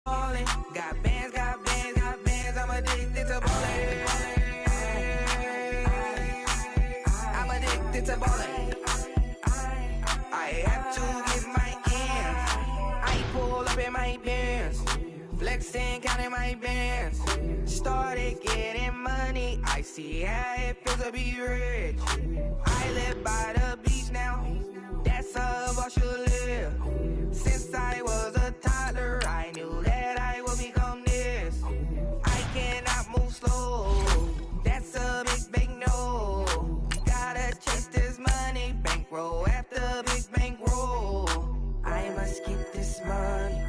ballin'. Got bands, I'm addicted to ballin'. I'm addicted to ballin'. I have to get my ends. I pull up in my Benz, flexing, counting my bands. Started getting money, I see how it feels to be rich. I live by the beach now, that's how I should live. Since I was a toddler, I knew that I would become this. I cannot move slow, that's a big no. Gotta chase this money, bankroll after big bankroll. I must get this money,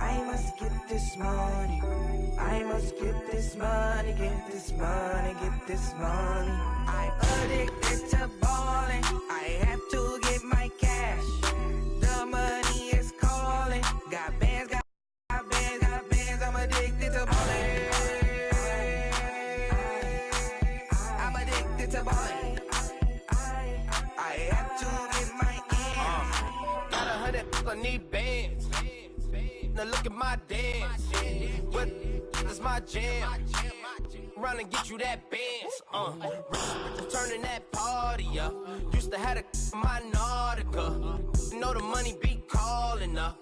I must get this money. I must get this money, get this money, get this money. I'm addicted to ballin', I have to get my cash. The money is calling, got bands, I'm addicted to ballin'. I'm addicted to ballin'. I have to get my ends. Got 100, I need bands. Now look at my dance. What is my jam? Run and get you that bands. Turning that party up. Used to have a my Nautica. You know the money be calling up.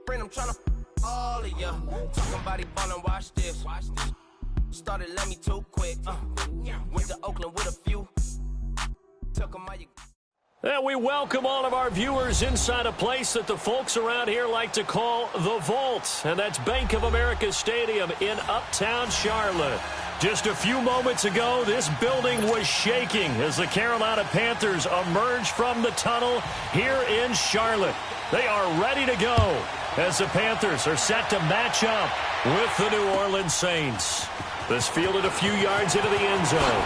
Friend, I'm tryna all of ya. Talking about he ballin', watch this. Started let me too quick. Went to Oakland with a few. Took 'em all you. And we welcome all of our viewers inside a place that the folks around here like to call the Vault. And that's Bank of America Stadium in Uptown Charlotte. Just a few moments ago, this building was shaking as the Carolina Panthers emerged from the tunnel here in Charlotte. They are ready to go as the Panthers are set to match up with the New Orleans Saints. This fielded a few yards into the end zone.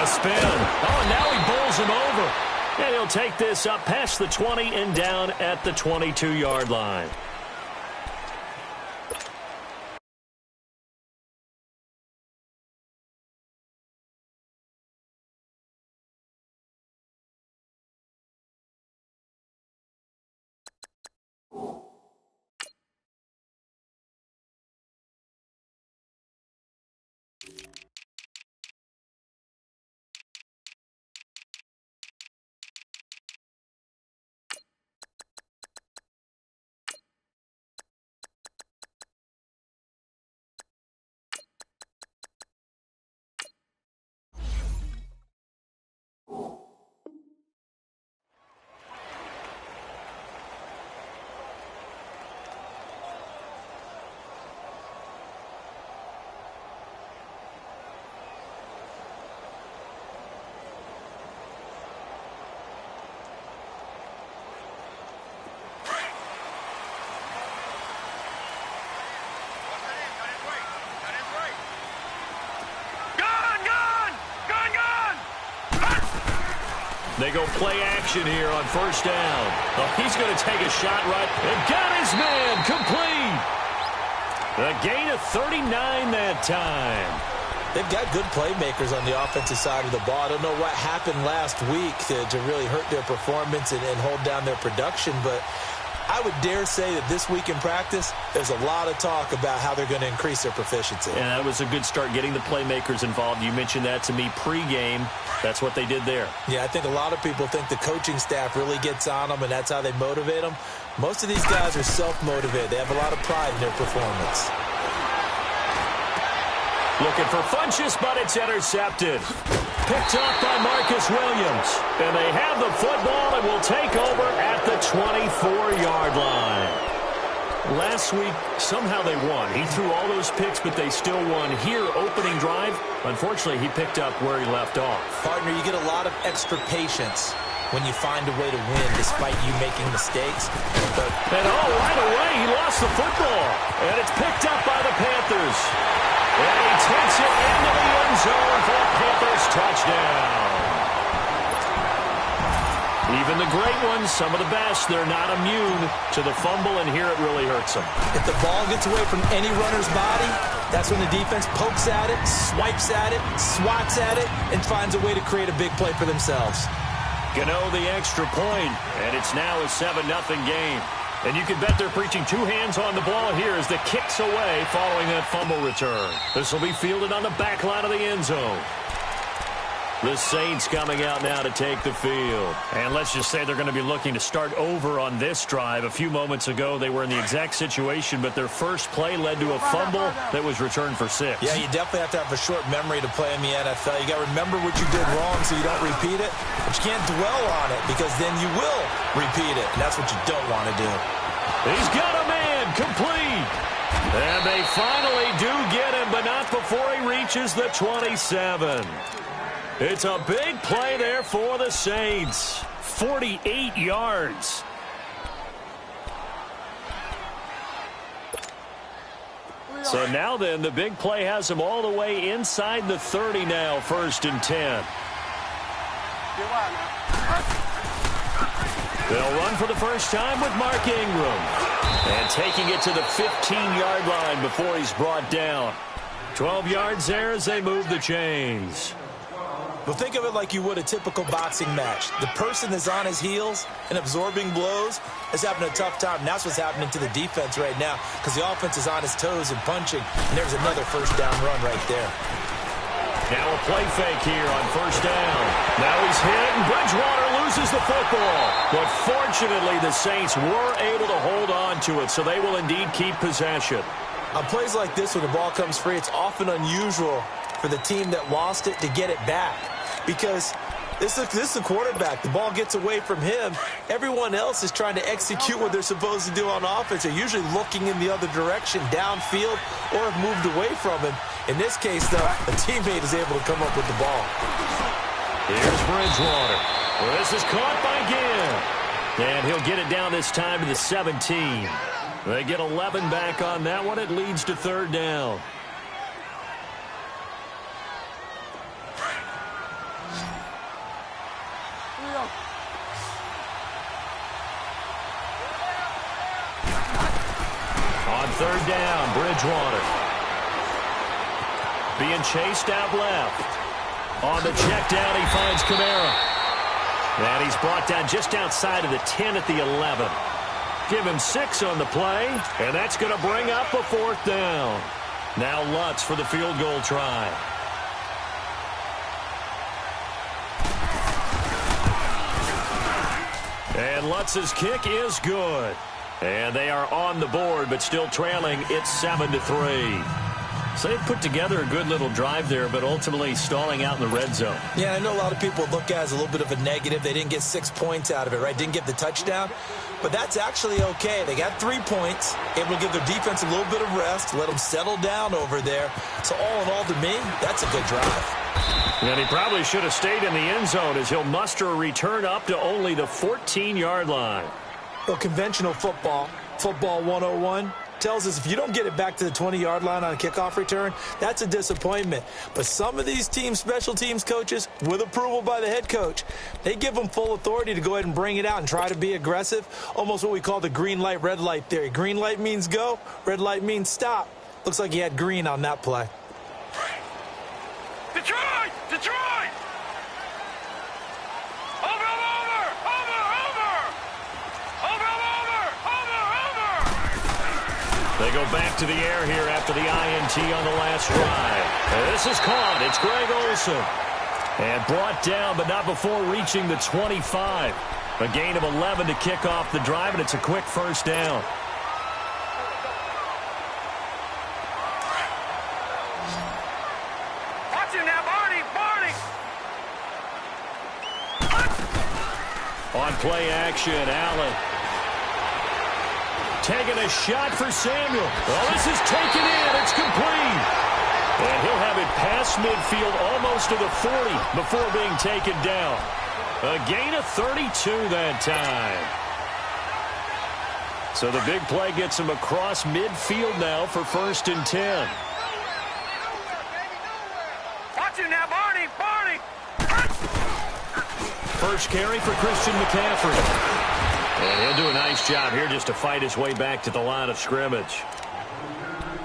A spin. Oh, and now he bowls him over. And he'll take this up past the 20 and down at the 22-yard line. They go play action here on first down. Oh, he's going to take a shot right and got his man complete. A gain of 39 that time. They've got good playmakers on the offensive side of the ball. I don't know what happened last week to really hurt their performance and hold down their production, but I would dare say that this week in practice, there's a lot of talk about how they're going to increase their proficiency. And that was a good start, getting the playmakers involved. You mentioned that to me pregame. That's what they did there. Yeah, I think a lot of people think the coaching staff really gets on them, and that's how they motivate them. Most of these guys are self-motivated. They have a lot of pride in their performance. Looking for Funchess, but it's intercepted. Picked up by Marcus Williams. And they have the football and will take over at the 24-yard line. Last week, somehow they won. He threw all those picks, but they still won. Here, opening drive, unfortunately, he picked up where he left off. Partner, you get a lot of extra patience when you find a way to win despite you making mistakes. And right away, he lost the football. And it's picked up by the Panthers. And he takes it into the end zone for a Panthers touchdown. Even the great ones, some of the best, they're not immune to the fumble, and here it really hurts them. If the ball gets away from any runner's body, that's when the defense pokes at it, swipes at it, swats at it, and finds a way to create a big play for themselves. Gano the extra point, and it's now a 7-0 game. And you can bet they're preaching two hands on the ball here as the kick's away following that fumble return. This will be fielded on the back line of the end zone. The Saints coming out now to take the field. And let's just say they're going to be looking to start over on this drive. A few moments ago, they were in the exact situation, but their first play led to a fumble that was returned for 6. Yeah, you definitely have to have a short memory to play in the NFL. You got to remember what you did wrong so you don't repeat it. But you can't dwell on it because then you will repeat it. And that's what you don't want to do. He's got a man complete. And they finally do get him, but not before he reaches the 27. It's a big play there for the Saints. 48 yards. So now then, the big play has them all the way inside the 30 now, 1st and 10. They'll run for the first time with Mark Ingram. And taking it to the 15-yard line before he's brought down. 12 yards there as they move the chains. Well, think of it like you would a typical boxing match. The person that's on his heels and absorbing blows is having a tough time. And that's what's happening to the defense right now because the offense is on his toes and punching. And there's another first down run right there. Now a play fake here on 1st down. Now he's hit, and Bridgewater loses the football. But fortunately, the Saints were able to hold on to it, so they will indeed keep possession. On plays like this, when the ball comes free, it's often unusual for the team that lost it to get it back. Because this is a quarterback. The ball gets away from him. Everyone else is trying to execute what they're supposed to do on offense. They're usually looking in the other direction, downfield, or have moved away from him. In this case, though, a teammate is able to come up with the ball. Here's Bridgewater. Well, this is caught by Gibb. And he'll get it down this time to the 17. They get 11 back on that one. It leads to 3rd down. On 3rd down, Bridgewater. Being chased out left. On the check down, he finds Kamara. And he's brought down just outside of the 10 at the 11. Give him 6 on the play, and that's going to bring up a 4th down. Now Lutz for the field goal try. And Lutz's kick is good. And they are on the board, but still trailing. It's 7-3. So they've put together a good little drive there, but ultimately stalling out in the red zone. Yeah, I know a lot of people look at it as a little bit of a negative. They didn't get 6 points out of it, right? Didn't get the touchdown. But that's actually okay. They got 3 points, able to give their defense a little bit of rest, let them settle down over there. So all in all, to me, that's a good drive. And he probably should have stayed in the end zone as he'll muster a return up to only the 14-yard line. Well, conventional football 101, tells us if you don't get it back to the 20-yard line on a kickoff return, that's a disappointment. But some of these teams, special teams coaches, with approval by the head coach, they give them full authority to go ahead and bring it out and try to be aggressive, almost what we call the green light, red light theory. Green light means go, red light means stop. Looks like he had green on that play. Detroit! Detroit! Over! They go back to the air here after the INT on the last drive. And this is caught. It's Greg Olsen. And brought down, but not before reaching the 25. A gain of 11 to kick off the drive, and it's a quick 1st down. Watch him now, Barney! On play action, Allen. Taking a shot for Samuel. Well, this is taken in. It's complete. And he'll have it past midfield almost to the 40 before being taken down. A gain of 32 that time. So the big play gets him across midfield now for 1st and 10. Watch him now, Barney! First carry for Christian McCaffrey. And he'll do a nice job here just to fight his way back to the line of scrimmage.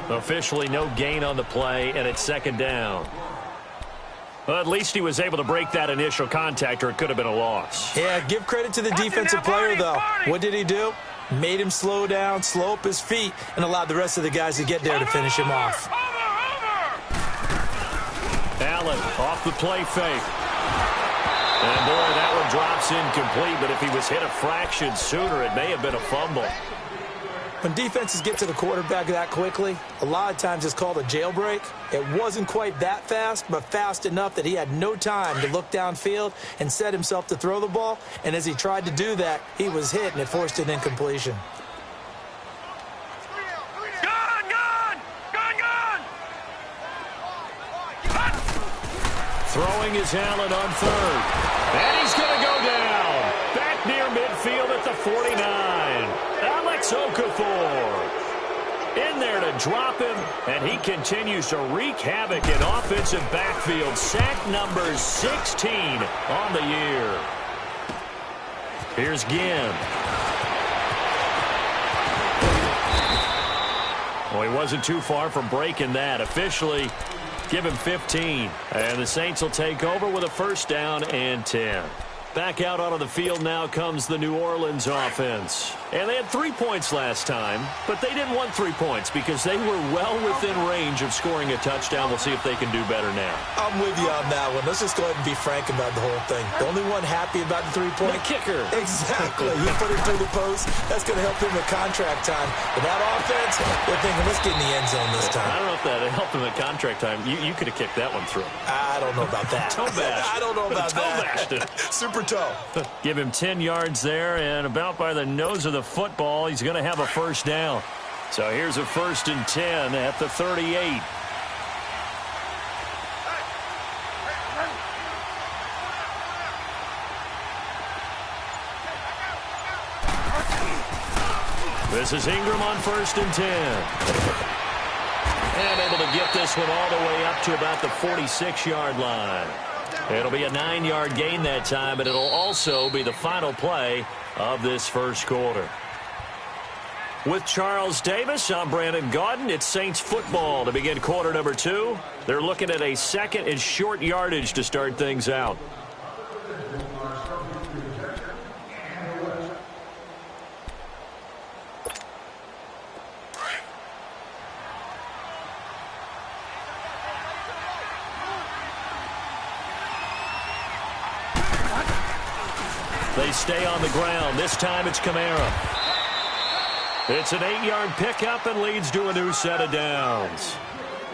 Officially no gain on the play, and it's 2nd down. Well, at least he was able to break that initial contact, or it could have been a loss. Yeah, give credit to the defensive player, though. What did he do? Made him slow down, slow up his feet, and allowed the rest of the guys to get there to finish him off. Allen off the play fake. And boy, that one drops incomplete, but if he was hit a fraction sooner, it may have been a fumble. When defenses get to the quarterback that quickly, a lot of times it's called a jailbreak. It wasn't quite that fast, but fast enough that he had no time to look downfield and set himself to throw the ball. And as he tried to do that, he was hit, and it forced an incompletion. Throwing is Allen on third. And he's going to go down. Back near midfield at the 49. Alex Okafor in there to drop him, and he continues to wreak havoc in offensive backfield. Sack number 16 on the year. Here's Ginn. Well, he wasn't too far from breaking that. Officially, give him 15. And the Saints will take over with a first down and 10. Back out onto the field now comes the New Orleans offense. And they had 3 points last time, but they didn't want 3 points because they were well within range of scoring a touchdown. We'll see if they can do better now. I'm with you on that one. Let's just go ahead and be frank about the whole thing. The only one happy about the 3-point kicker. Exactly. He put it through the post. That's going to help him with contract time. But that offense, they're thinking, let's get in the end zone this time. I don't know if that helped him at contract time. You could have kicked that one through. I don't know about that. Toe bash. I don't know about toe that. Bashed it. Super toe. Give him 10 yards there, and about by the nose of the football, he's going to have a first down. So here's a 1st and 10 at the 38. This is Ingram on 1st and 10. And able to get this one all the way up to about the 46-yard line. It'll be a 9-yard gain that time, but it'll also be the final play of this first quarter. With Charles Davis, I'm Brandon Gaudin. It's Saints football to begin quarter number 2. They're looking at a 2nd and short yardage to start things out. They stay on the ground. This time it's Kamara. It's an 8-yard pickup and leads to a new set of downs.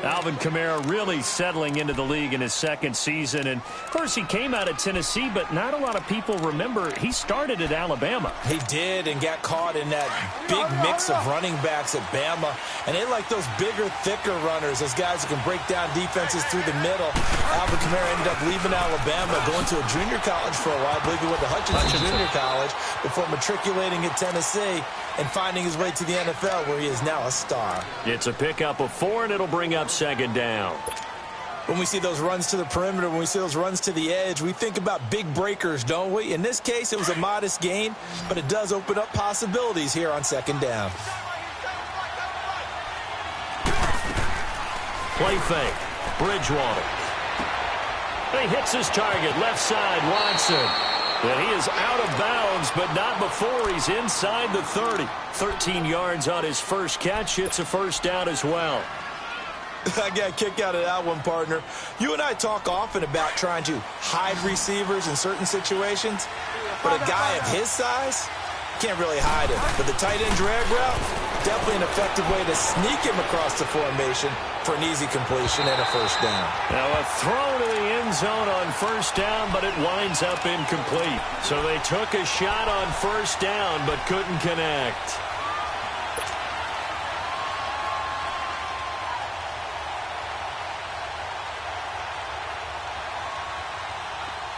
Alvin Kamara really settling into the league in his 2nd season. And, of course, he came out of Tennessee, but not a lot of people remember he started at Alabama. He did and got caught in that big mix of running backs at Bama. And they like those bigger, thicker runners, those guys who can break down defenses through the middle. Alvin Kamara ended up leaving Alabama, going to a junior college for a while. I believe he went to Hutchinson Junior College before matriculating at Tennessee and finding his way to the NFL, where he is now a star. It's a pickup of 4, and it'll bring up 2nd down. When we see those runs to the perimeter, when we see those runs to the edge, we think about big breakers, don't we? In this case, it was a modest gain, but it does open up possibilities here on 2nd down. Play fake. Bridgewater. He hits his target, left side, Watson. And he is out of bounds, but not before he's inside the 30. 13 yards on his first catch. It's a first down as well. I got a kick out of that one, partner. You and I talk often about trying to hide receivers in certain situations, but a guy of his size can't really hide it. But the tight end drag route, definitely an effective way to sneak him across the formation for an easy completion and a first down. Now a throw to the end zone on first down, but it winds up incomplete. So they took a shot on first down, but couldn't connect.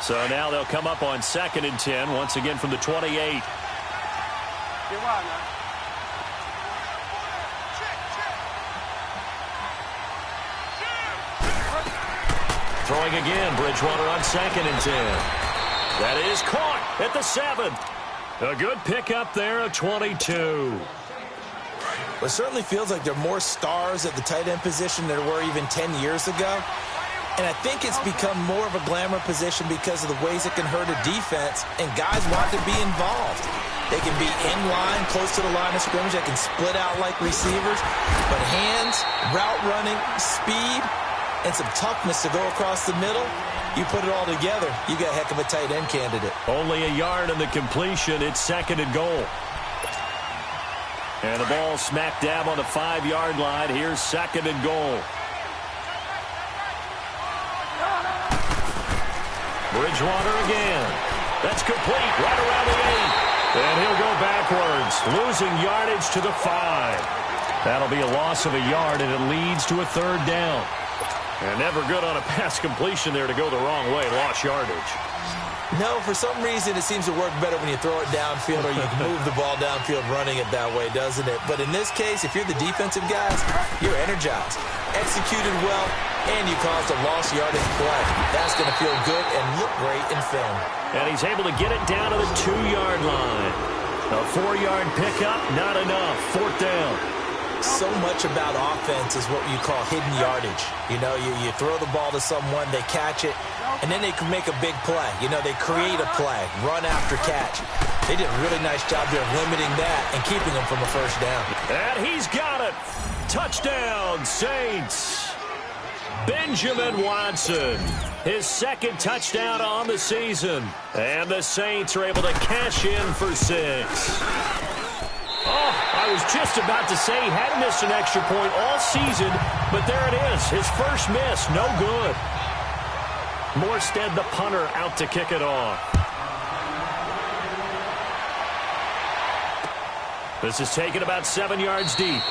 So now they'll come up on 2nd and 10, once again from the 28. Throwing again, Bridgewater on 2nd and 10. That is caught at the 7. A good pickup there of 22. Well, it certainly feels like there are more stars at the tight end position than there were even 10 years ago. And I think it's become more of a glamour position because of the ways it can hurt a defense, and guys want to be involved. They can be in line, close to the line of scrimmage. They can split out like receivers. But hands, route running, speed, and some toughness to go across the middle, you put it all together, you got a heck of a tight end candidate. Only a yard in the completion. It's 2nd and goal. And the ball smack dab on the 5-yard line. Here's 2nd and goal. Bridgewater again. That's complete right around the 8. And he'll go backwards, losing yardage to the 5. That'll be a loss of a yard, and it leads to a 3rd down. And never good on a pass completion there to go the wrong way. Lost yardage. No, for some reason it seems to work better when you throw it downfield or you can move the ball downfield running it that way, doesn't it? But in this case, if you're the defensive guys, you're energized, executed well, and you caused a lost yardage play. That's going to feel good and look great in film. And he's able to get it down to the 2-yard line. A 4-yard pickup, not enough. 4th down. So much about offense is what you call hidden yardage. You know, you throw the ball to someone, they catch it, and then they can make a big play. You know, they create a play, run after catch. They did a really nice job there limiting that and keeping them from a 1st down. And he's got it. Touchdown, Saints. Benjamin Watson, his 2nd touchdown on the season. And the Saints are able to cash in for 6. Oh, I was just about to say he hadn't missed an extra point all season, but there it is. His first miss, no good. Morstead, the punter, out to kick it off. This is taken about 7 yards deep.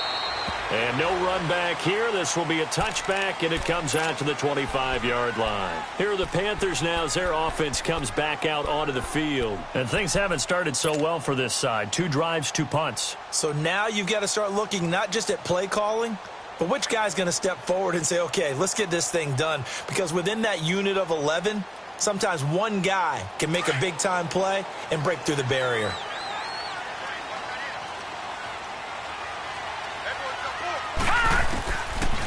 And no run back here. This will be a touchback, and it comes out to the 25-yard line. Here are the Panthers now as their offense comes back out onto the field. And things haven't started so well for this side. 2 drives, 2 punts. So now you've got to start looking not just at play calling, but which guy's going to step forward and say, okay, let's get this thing done. Because within that unit of 11, sometimes one guy can make a big-time play and break through the barrier.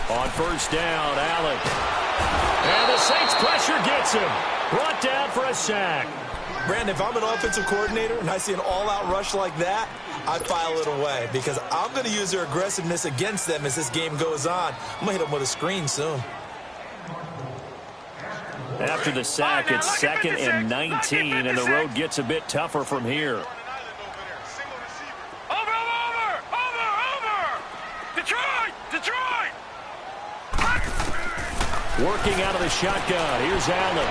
On 1st down, Allen. And the Saints pressure gets him. Brought down for a sack. Brandon, if I'm an offensive coordinator and I see an all-out rush like that, I file it away because I'm going to use their aggressiveness against them as this game goes on. I'm going to hit them with a screen soon. After the sack, it's 2nd and 19, and the road gets a bit tougher from here. Over! Detroit! Working out of the shotgun. Here's Allen.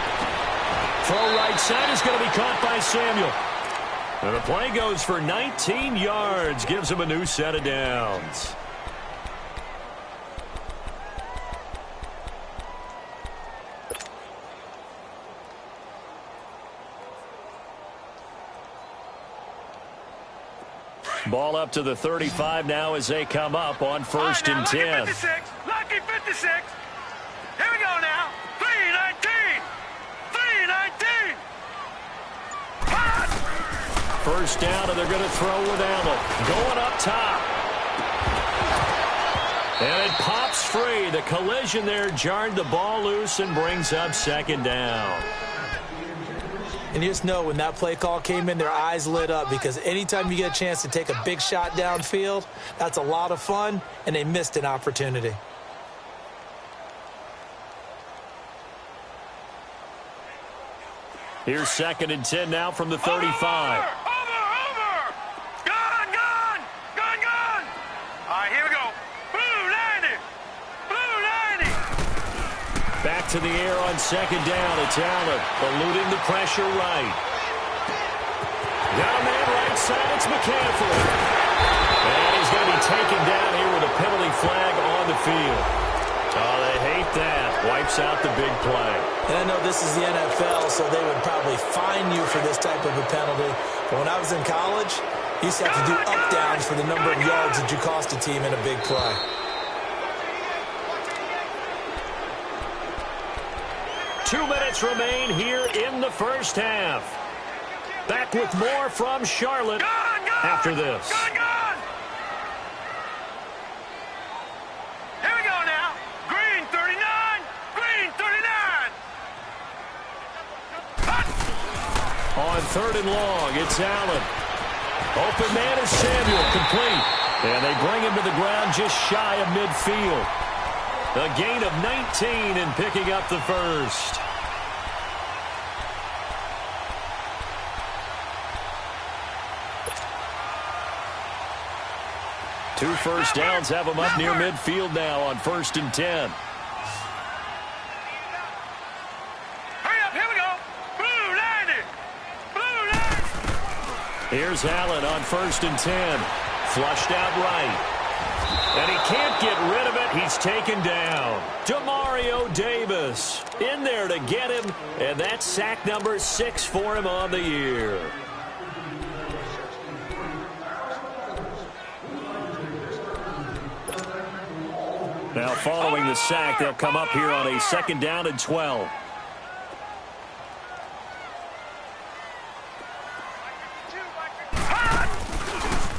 Throw right side is going to be caught by Samuel. And the play goes for 19 yards. Gives him a new set of downs. Ball up to the 35 now as they come up on 1st and 10. Lucky 56. Here we go now. 3-19. 3-19. 1st down, and they're going to throw with Allen. Going up top. And it pops free. The collision there jarred the ball loose and brings up 2nd down. And you just know when that play call came in, their eyes lit up because anytime you get a chance to take a big shot downfield, that's a lot of fun, and they missed an opportunity. Here's 2nd and 10 now from the 35. Over! Gone! All right, here we go. Blue 90! Back to the air on 2nd down. It's Allen eluding the pressure right. Got a man right side. It's McCaffrey. And he's going to be taken down here with a penalty flag on the field. Oh, they hate that. Wipes out the big play. And I know this is the NFL, so they would probably fine you for this type of a penalty. But when I was in college, you used to have to do up-downs for the number of yards that you cost a team in a big play. Two minutes remain here in the 1st half. Back with more from Charlotte after this. Here we go now. Green 39. on 3rd and long. It's Allen. Open man is Samuel, complete. And they bring him to the ground just shy of midfield. A gain of 19 and picking up the first. Two first downs have them up near midfield now on 1st and 10. Hurry up, here we go. Blue 90. Blue 90. Here's Allen on 1st and 10. Flushed out right. And he can't get rid of it. He's taken down. Demario Davis in there to get him. And that's sack number 6 for him on the year. Now following the sack, they'll come up here on a 2nd down and 12.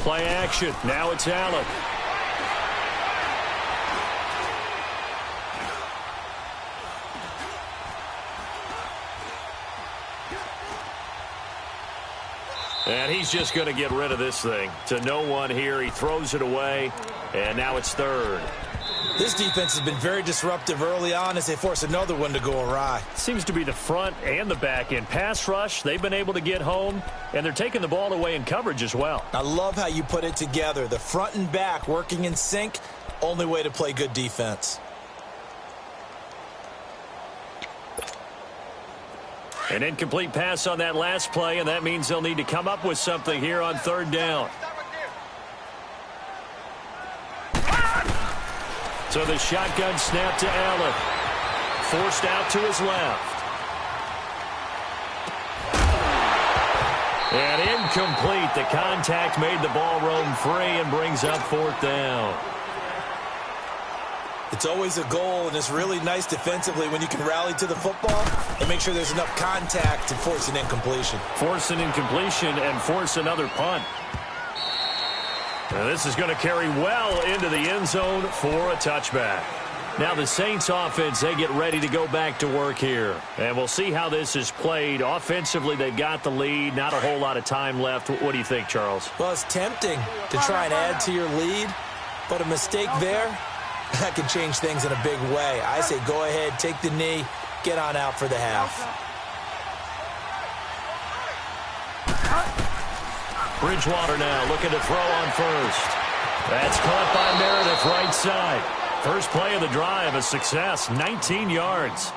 Play action. Now it's Allen. And he's just going to get rid of this thing. To no one here. He throws it away. And now it's 3rd. This defense has been very disruptive early on as they force another one to go awry. Seems to be the front and the back end. Pass rush, they've been able to get home, and they're taking the ball away in coverage as well. I love how you put it together. The front and back working in sync, only way to play good defense. An incomplete pass on that last play, and that means they'll need to come up with something here on 3rd down. So the shotgun snap to Allen. Forced out to his left. And incomplete. The contact made the ball roam free and brings up 4th down. It's always a goal, and it's really nice defensively when you can rally to the football and make sure there's enough contact to force an incompletion. Force an incompletion and force another punt. Now this is going to carry well into the end zone for a touchback. Now the Saints offense, they get ready to go back to work here. And we'll see how this is played. Offensively, they've got the lead. Not a whole lot of time left. What do you think, Charles? Well, it's tempting to try and add to your lead, but a mistake there, that can change things in a big way. I say go ahead, take the knee, get on out for the half. Bridgewater now looking to throw on 1st. That's caught by Meredith right side. First play of the drive, a success, 19 yards.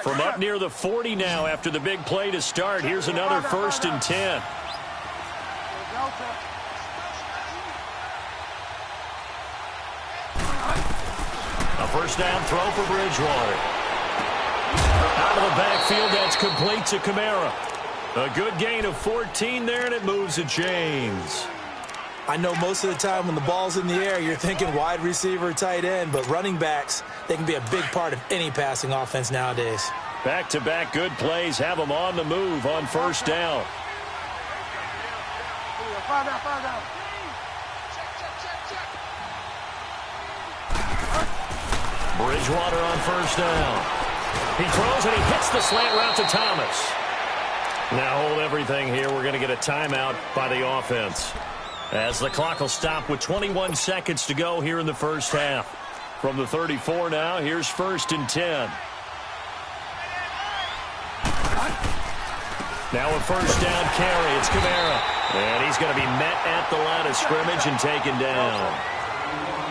From up near the 40 now after the big play to start, here's another 1st and 10. A first down throw for Bridgewater. Out of the backfield, that's complete to Kamara. A good gain of 14 there, and it moves the chains. I know most of the time when the ball's in the air, you're thinking wide receiver, tight end, but running backs, they can be a big part of any passing offense nowadays. Back-to-back good plays have them on the move on 1st down. Bridgewater on 1st down. He throws and he hits the slant route to Thomas. Now hold everything here. We're going to get a timeout by the offense, as the clock will stop with 21 seconds to go here in the first half. From the 34 now, here's 1st and 10. Now a first down carry. It's Kamara. And he's going to be met at the line of scrimmage and taken down.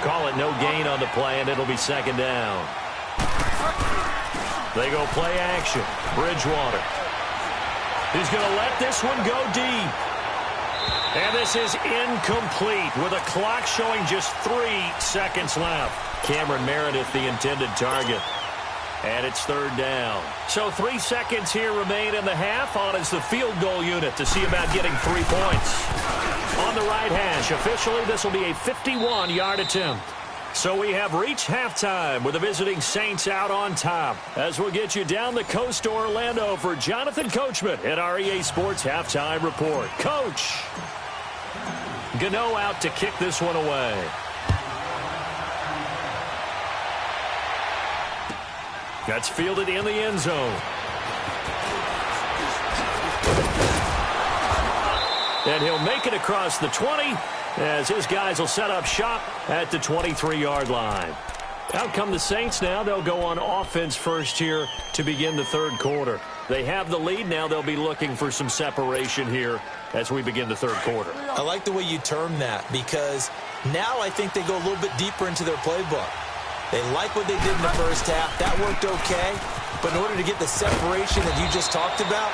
Call it no gain on the play, and it'll be 2nd down. They go play action. Bridgewater. He's going to let this one go deep. And this is incomplete with a clock showing just 3 seconds left. Cameron Meredith, the intended target. And it's 3rd down. So 3 seconds here remain in the half. On is the field goal unit to see about getting 3 points. On the right hash, officially this will be a 51-yard attempt. So we have reached halftime with the visiting Saints out on top. As we'll get you down the coast to Orlando for Jonathan Coachman at our EA Sports Halftime Report. Coach, Gano out to kick this one away. That's fielded in the end zone. And he'll make it across the 20 as his guys will set up shop at the 23-yard line. Out come the Saints now. They'll go on offense first here to begin the third quarter. They have the lead. Now they'll be looking for some separation here as we begin the third quarter. I like the way you term that because now I think they go a little bit deeper into their playbook. They like what they did in the first half. That worked okay. But in order to get the separation that you just talked about,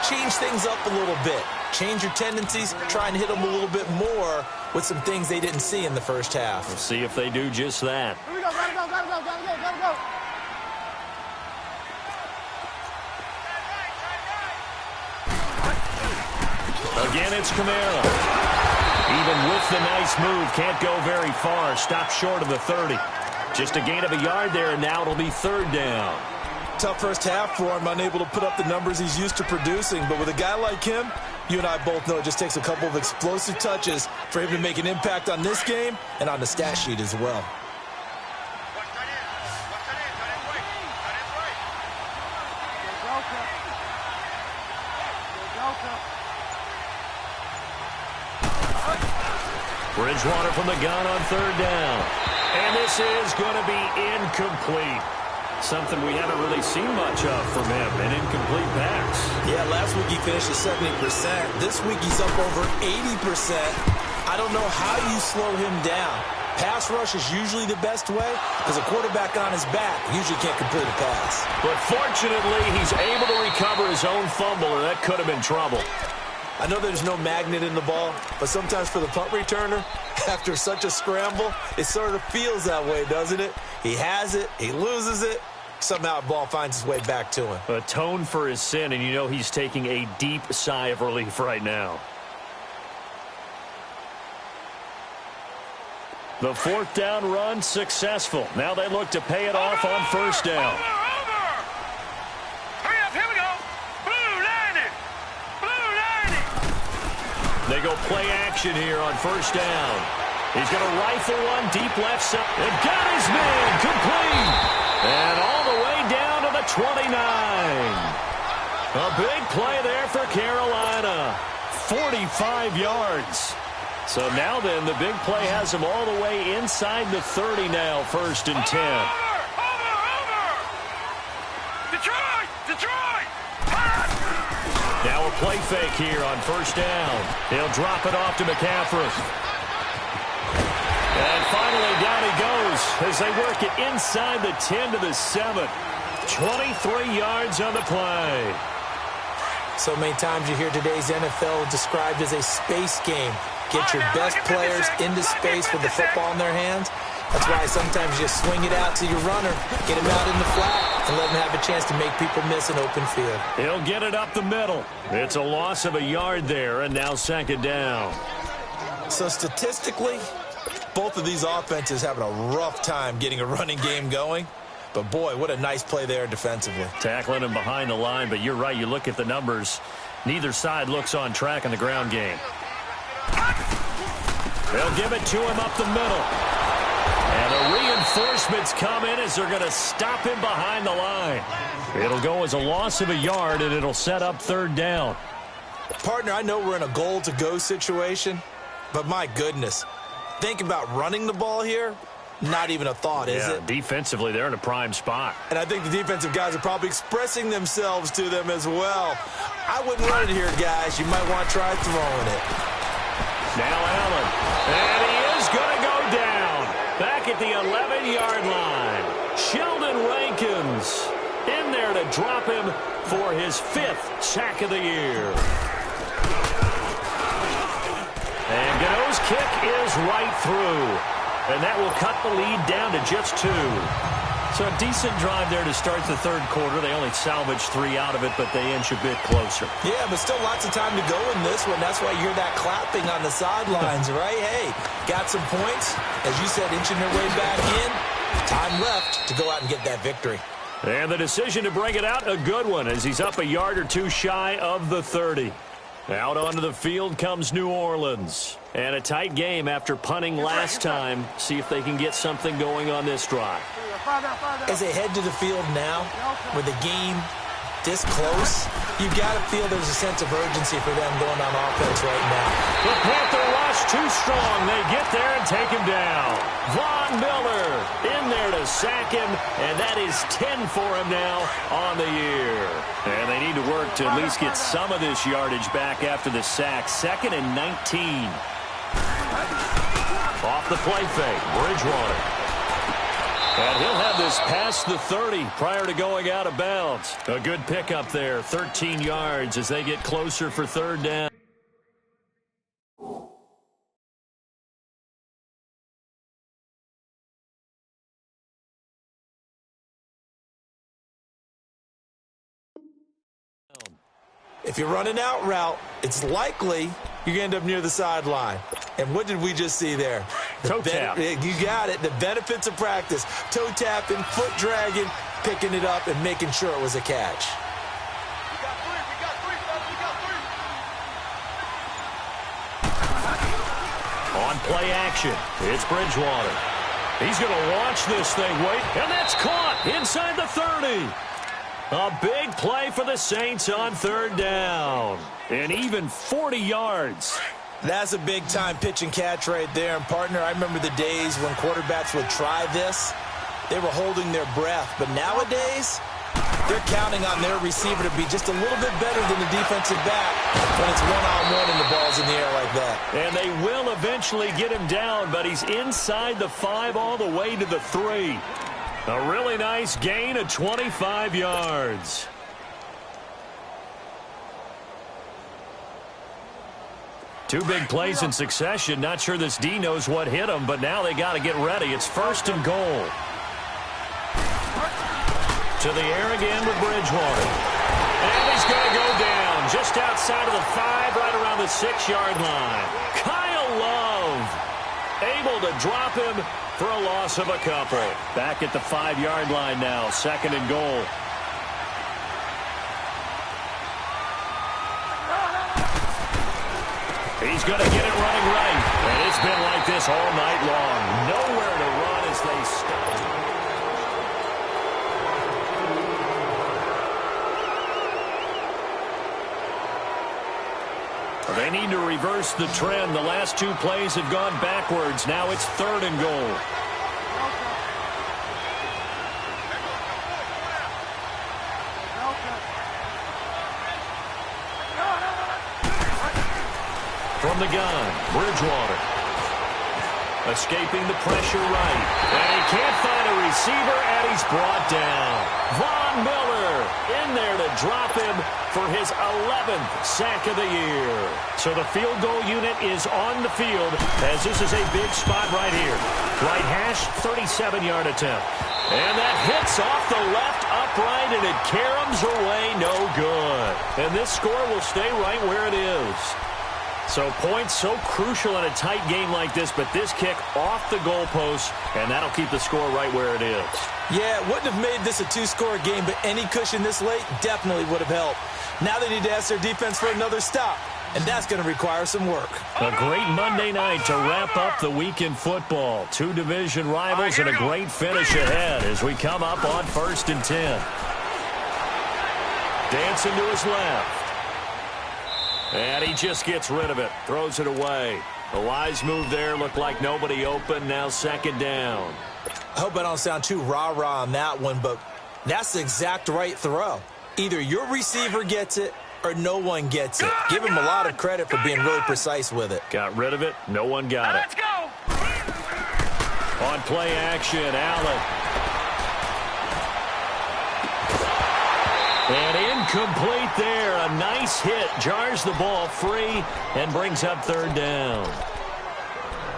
change things up a little bit. Change your tendencies, try and hit them a little bit more with some things they didn't see in the first half. We'll see if they do just that. Here we go, gotta go. Again, it's Kamara. Even with the nice move, can't go very far. Stop short of the 30. Just a gain of a yard there, and now it'll be third down. Tough first half for him, unable to put up the numbers he's used to producing. But with a guy like him, you and I both know it just takes a couple of explosive touches for him to make an impact on this game and on the stat sheet as well. Bridgewater from the gun on third down. And this is going to be incomplete. Something we haven't really seen much of from him, an incomplete pass. Yeah, last week he finished at 70%. This week he's up over 80%. I don't know how you slow him down. Pass rush is usually the best way because a quarterback on his back usually can't complete a pass. But fortunately, he's able to recover his own fumble, or that could have been trouble. I know there's no magnet in the ball, but sometimes for the punt returner, after such a scramble, it sort of feels that way, doesn't it? He has it, he loses it, somehow the ball finds its way back to him. Atone for his sin, and you know he's taking a deep sigh of relief right now. The fourth down run successful. Now they look to pay it off on first down. They go play action here on first down. He's going to rifle one deep left side. And got his man complete. And all the way down to the 29. A big play there for Carolina. 45 yards. So now then, the big play has him all the way inside the 30 now, first and 10. Detroit! Now a play fake here on first down. He'll drop it off to McCaffrey. And finally down he goes as they work it inside the 10 to the 7. 23 yards on the play. So many times you hear today's NFL described as a space game. Get your best players into space with the football in their hands. That's why sometimes you just swing it out to your runner, get him out in the flat, and let him have a chance to make people miss an open field. He'll get it up the middle. It's a loss of a yard there, and now second down. So statistically, both of these offenses having a rough time getting a running game going. But, boy, what a nice play there defensively. Tackling him behind the line, but you're right. You look at the numbers. Neither side looks on track in the ground game. They'll give it to him up the middle. And the reinforcements come in as they're going to stop him behind the line. It'll go as a loss of a yard, and it'll set up third down. Partner, I know we're in a goal-to-go situation, but my goodness, think about running the ball here. Not even a thought, is it? Defensively, they're in a prime spot. And I think the defensive guys are probably expressing themselves to them as well. I wouldn't run it here, guys. You might want to try throwing it. Now Allen. And he is going to go down. Back at the 11-yard line. Sheldon Rankins in there to drop him for his 5th sack of the year. And Gano's kick is right through. And that will cut the lead down to just 2. So a decent drive there to start the third quarter. They only salvaged 3 out of it, but they inch a bit closer. Yeah, but still lots of time to go in this one. That's why you hear that clapping on the sidelines, right? Hey, got some points. As you said, inching their way back in. Time left to go out and get that victory. And the decision to bring it out, a good one, as he's up a yard or two shy of the 30. Out onto the field comes New Orleans. And a tight game after punting last time. See if they can get something going on this drive. As they head to the field now, with the game this close, you've got to feel there's a sense of urgency for them going on offense right now. The Panther rush too strong. They get there and take him down. Von Miller in there to sack him, and that is 10 for him now on the year. And they need to work to at least get some of this yardage back after the sack. 2nd and 19. Off the play fake, Bridgewater. And he'll have this past the 30 prior to going out of bounds. A good pickup there, 13 yards as they get closer for 3rd down. If you're running out route, it's likely you're going to end up near the sideline. And what did we just see there? Toe tap. You got it. The benefits of practice. Toe tapping, foot dragging, picking it up, and making sure it was a catch. On play action, it's Bridgewater. He's going to launch this thing. Wait, and that's caught inside the 30. A big play for the Saints on 3rd down. And even 40 yards. That's a big-time pitch and catch right there. And, partner, I remember the days when quarterbacks would try this. They were holding their breath. But nowadays, they're counting on their receiver to be just a little bit better than the defensive back when it's one-on-one and the ball's in the air like that. And they will eventually get him down, but he's inside the 5 all the way to the 3. A really nice gain of 25 yards. Two big plays in succession. Not sure this D knows what hit him, but now they got to get ready. It's 1st and goal. To the air again with Bridgewater. And he's going to go down just outside of the 5, right around the 6-yard line. Kyle Love able to drop him for a loss of a couple. Back at the 5-yard line now, 2nd and goal. He's going to get it running right. And it's been like this all night long. Nowhere to run as they stop. They need to reverse the trend. The last 2 plays have gone backwards. Now it's 3rd and goal. From the gun, Bridgewater. Escaping the pressure right. And he can't find a receiver, and he's brought down. Von Miller in there to drop him for his 11th sack of the year. So the field goal unit is on the field as this is a big spot right here. Right hash, 37-yard attempt. And that hits off the left upright, and it caroms away no good. And this score will stay right where it is. So points so crucial in a tight game like this, but this kick off the goalpost, and that'll keep the score right where it is. Yeah, it wouldn't have made this a 2-score game, but any cushion this late definitely would have helped. Now they need to ask their defense for another stop, and that's going to require some work. A great Monday night to wrap up the week in football. 2 division rivals and a great finish ahead as we come up on 1st and 10. Dancing to his left. And he just gets rid of it, throws it away. A wise move there, looked like nobody open, now 2nd down. I hope I don't sound too rah-rah on that one, but that's the exact right throw. Either your receiver gets it or no one gets it. Give him a lot of credit for being really precise with it. Got rid of it, no one got it. Let's go! On play action, Allen. And incomplete there. A nice hit. Jars the ball free and brings up 3rd down.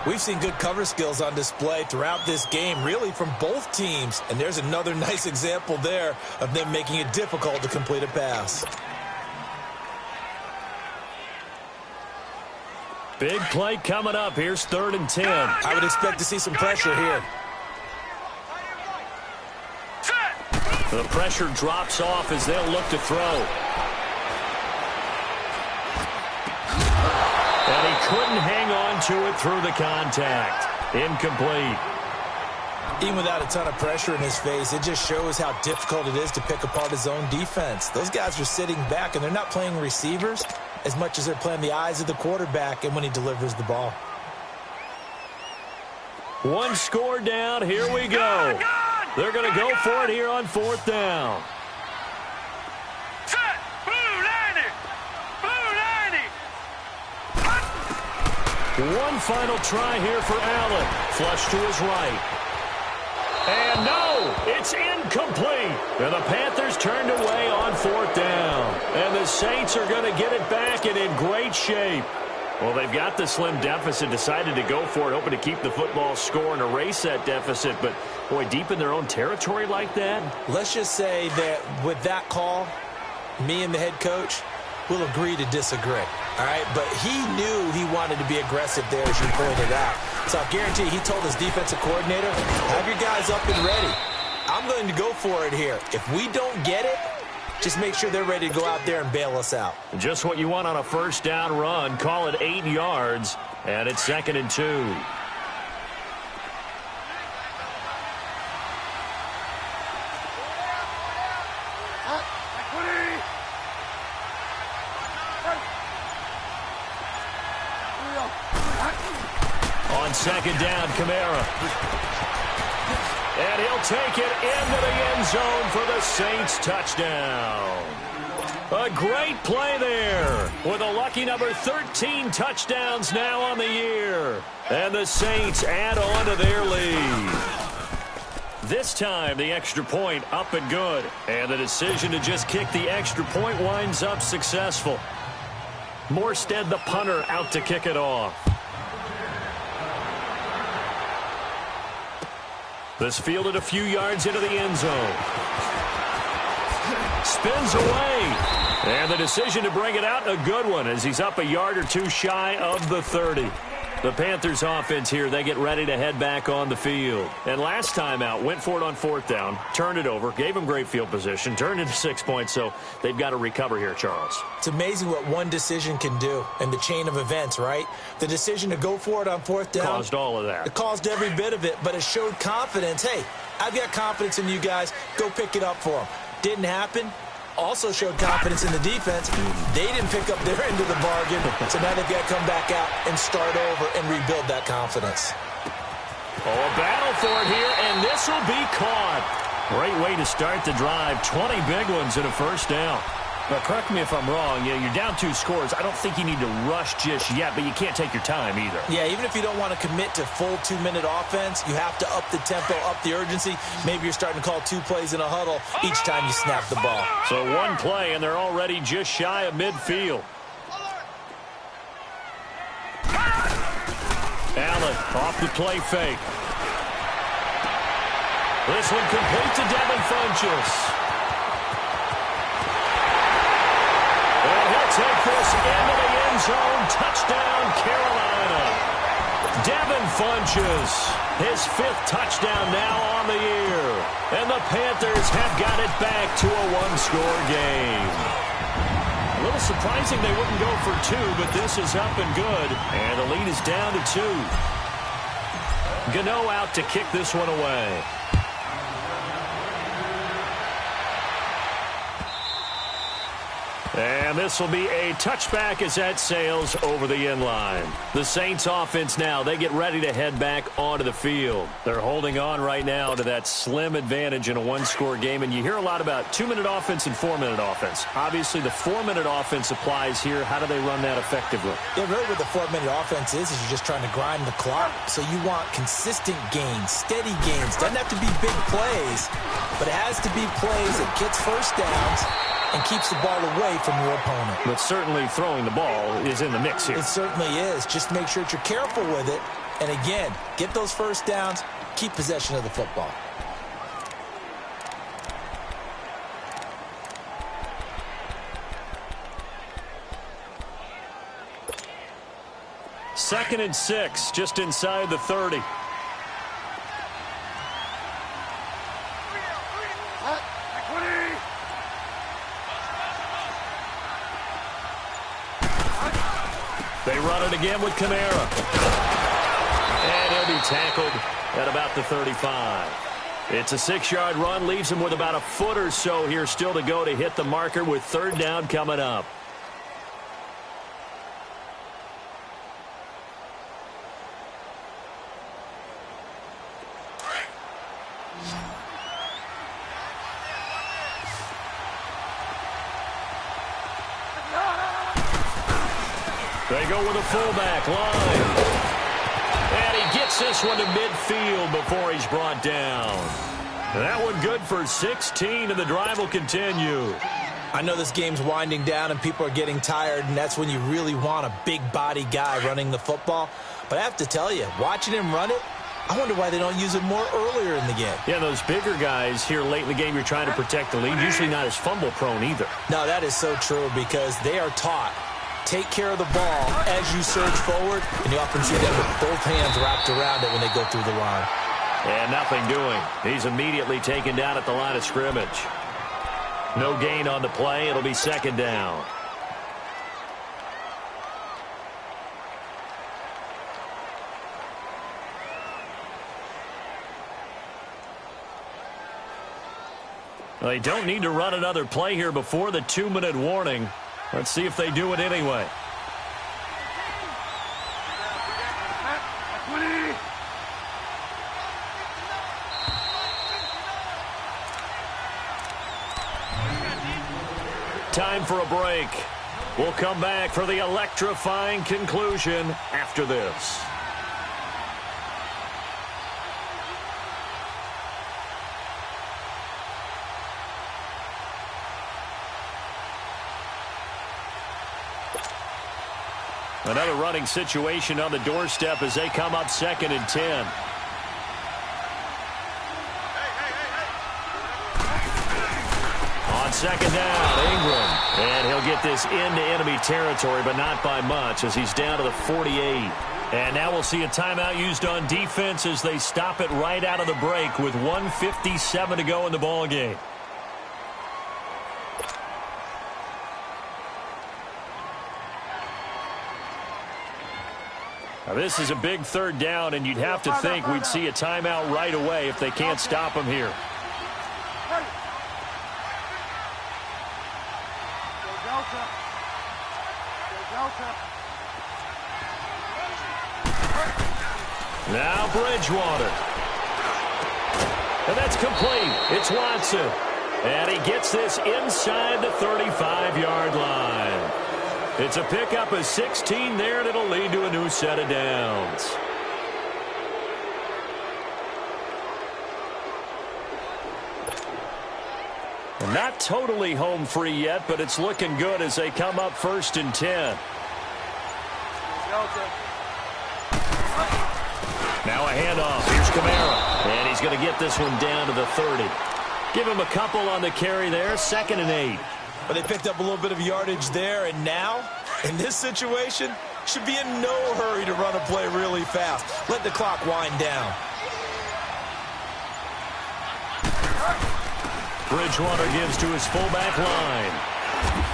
We've seen good cover skills on display throughout this game, really from both teams. And there's another nice example there of them making it difficult to complete a pass. Big play coming up. Here's 3rd and 10. I would expect to see some pressure here. The pressure drops off as they'll look to throw. couldn't hang on to it through the contact. Incomplete. Even without a ton of pressure in his face, it just shows how difficult it is to pick apart his own defense. Those guys are sitting back, and they're not playing receivers as much as they're playing the eyes of the quarterback and when he delivers the ball. One score down. Here we go. They're going to go for it here on 4th down. Set. Blue 90. Blue 90. One final try here for Allen. Flush to his right. And no, it's incomplete. And the Panthers turned away on 4th down. And the Saints are going to get it back and in great shape. Well, they've got the slim deficit, decided to go for it, hoping to keep the football score and erase that deficit. But, boy, deep in their own territory like that. Let's just say that with that call, me and the head coach will agree to disagree. All right, but he knew he wanted to be aggressive there, as you pointed out. So I guarantee he told his defensive coordinator, have your guys up and ready. I'm going to go for it here. If we don't get it, just make sure they're ready to go out there and bail us out. Just what you want on a 1st down run. Call it 8 yards, and it's 2nd and 2. On 2nd down, Kamara. And he'll take it into the end zone for the Saints touchdown. A great play there with a lucky number 13 touchdowns now on the year. And the Saints add on to their lead. This time, the extra point up and good. And the decision to just kick the extra point winds up successful. Morstead, the punter, out to kick it off. This fielded a few yards into the end zone. Spins away. And the decision to bring it out, a good one, as he's up a yard or two shy of the 30. The Panthers offense here, they get ready to head back on the field. And last time out, went for it on 4th down, turned it over, gave them great field position, turned into 6 points, so they've got to recover here, Charles. It's amazing what one decision can do in the chain of events, right? The decision to go for it on 4th down. Caused all of that. It caused every bit of it, but it showed confidence. Hey, I've got confidence in you guys. Go pick it up for them. Didn't happen. Also showed confidence in the defense. They didn't pick up their end of the bargain, so now they've got to come back out and start over and rebuild that confidence. Oh, a battle for it here, and this will be caught. Great way to start the drive. 20 big ones in a 1st down. Now, correct me if I'm wrong. You're down 2 scores. I don't think you need to rush just yet, but you can't take your time either. Yeah, even if you don't want to commit to full 2-minute offense, you have to up the tempo, up the urgency. Maybe you're starting to call 2 plays in a huddle each time you snap the ball. So 1 play, and they're already just shy of midfield. Allen off the play fake. This one complete to Devin Funchess. Take this into the end zone. Touchdown, Carolina. Devin Funchess, his 5th touchdown now on the year. And the Panthers have got it back to a 1-score game. A little surprising they wouldn't go for 2, but this is up and good. And the lead is down to 2. Gano out to kick this one away. And this will be a touchback as that sails over the end line. The Saints offense now, they get ready to head back onto the field. They're holding on right now to that slim advantage in a 1-score game. And you hear a lot about 2-minute offense and 4-minute offense. Obviously, the 4-minute offense applies here. How do they run that effectively? Yeah, really what the 4-minute offense is you're just trying to grind the clock. So you want consistent gains, steady gains. Doesn't have to be big plays, but it has to be plays that gets 1st downs and keeps the ball away from your opponent. But certainly throwing the ball is in the mix here. It certainly is. Just make sure that you're careful with it. And again, get those 1st downs, keep possession of the football. Second and 6, just inside the 30. They run it again with Kamara. And he'll be tackled at about the 35. It's a 6-yard run, leaves him with about a foot or so here still to go to hit the marker with third down coming up. They go with a fullback line. And he gets this one to midfield before he's brought down. That one good for 16, and the drive will continue. I know this game's winding down and people are getting tired, and that's when you really want a big body guy running the football. But I have to tell you, watching him run it, I wonder why they don't use him more earlier in the game. Yeah, those bigger guys here late in the game, you're trying to protect the lead, usually not as fumble prone either. No, that is so true because they are taught. Take care of the ball as you surge forward, and you often see them with both hands wrapped around it when they go through the line. And nothing doing. He's immediately taken down at the line of scrimmage. No gain on the play. It'll be second down. Well, they don't need to run another play here before the 2-minute warning. Let's see if they do it anyway. Time for a break. We'll come back for the electrifying conclusion after this. Another running situation on the doorstep as they come up 2nd and 10. On 2nd down, Ingram. And he'll get this into enemy territory, but not by much as he's down to the 48. And now we'll see a timeout used on defense as they stop it right out of the break with 1:57 to go in the ballgame. Now this is a big third down, and you'd have to think we'd see a timeout right away if they can't stop him here. Now Bridgewater. And that's complete. It's Watson. And he gets this inside the 35-yard line. It's a pickup of 16 there, and it'll lead to a new set of downs. Not totally home free yet, but it's looking good as they come up 1st and 10. Now a handoff. Here's Kamara. And he's going to get this one down to the 30. Give him a couple on the carry there. 2nd and 8. But they picked up a little bit of yardage there, and now, in this situation, should be in no hurry to run a play really fast. Let the clock wind down. Bridgewater gives to his fullback line.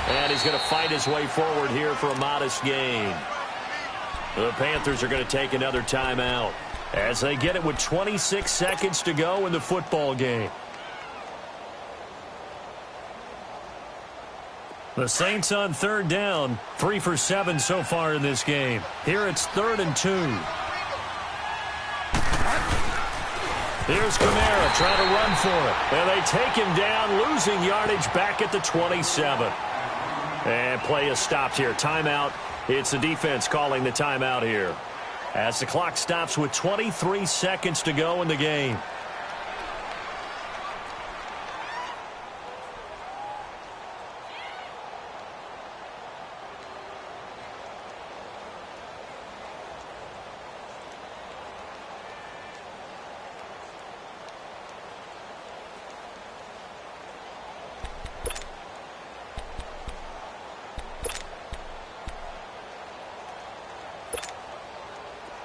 And he's going to fight his way forward here for a modest gain. The Panthers are going to take another timeout as they get it with 26 seconds to go in the football game. The Saints on 3rd down, 3 for 7 so far in this game. Here it's 3rd and 2. Here's Kamara trying to run for it. And they take him down, losing yardage back at the 27. And play is stopped here. Timeout. It's the defense calling the timeout here as the clock stops with 23 seconds to go in the game.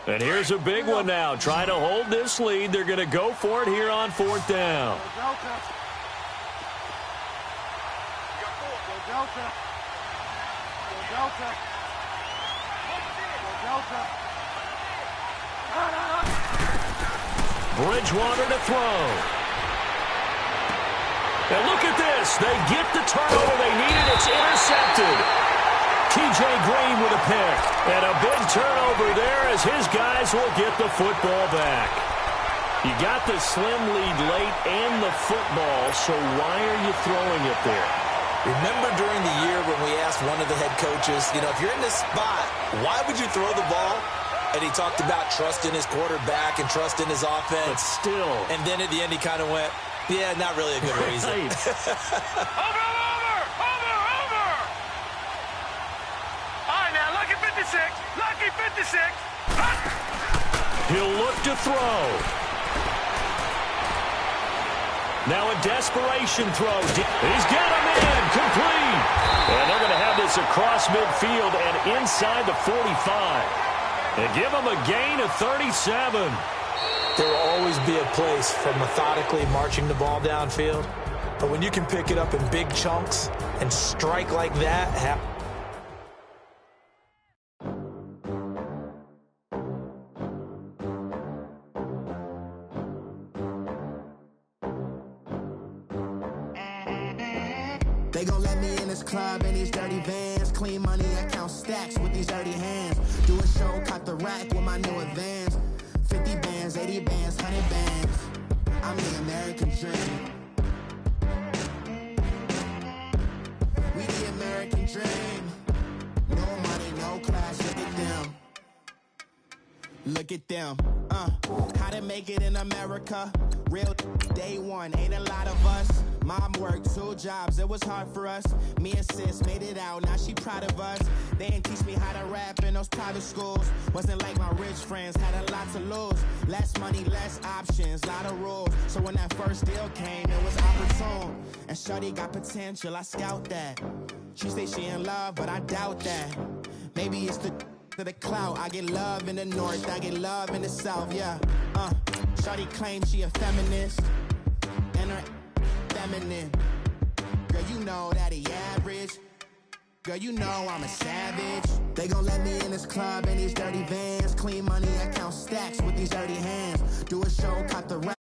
And here's a big one now. Trying to hold this lead. They're going to go for it here on 4th down. Bridgewater to throw. And look at this. They get the turnover they needed. It's intercepted. TJ Green with a pick. And a big turnover there as his guys will get the football back. You got the slim lead late and the football, so why are you throwing it there? Remember during the year when we asked one of the head coaches, you know, if you're in this spot, why would you throw the ball? And he talked about trust in his quarterback and trust in his offense. But still. And then at the end he kind of went, yeah, not really a good reason. Over! All right, now, lucky 56. Lucky 56. He'll look to throw. Now a desperation throw. He's got him in. Complete. And they're going to have this across midfield and inside the 45. And give him a gain of 37. There will always be a place for methodically marching the ball downfield. But when you can pick it up in big chunks and strike like that, They gon' let me in this club in these dirty vans. Clean money, I count stacks with these dirty hands. Do a show, cut the rack with my new advance. 50 bands, 80 bands, 100 bands. I'm the American dream. We the American dream. No money, no class, look at them. Look at them, how to make it in America. Real day one, ain't a lot of us. Mom worked 2 jobs, it was hard for us. Me and sis made it out, now she proud of us. They didn't teach me how to rap in those private schools. Wasn't like my rich friends, had a lot to lose. Less money, less options, lot of rules. So when that first deal came, it was opportune. And shorty got potential, I scout that. She say she in love, but I doubt that. Maybe it's the clout. I get love in the north, I get love in the south, yeah. Shorty claims she a feminist, and her feminine. Girl, you know that he average. Girl, you know I'm a savage. They gon' let me in this club in these dirty vans. Clean money, I count stacks with these dirty hands. Do a show, cut the rap.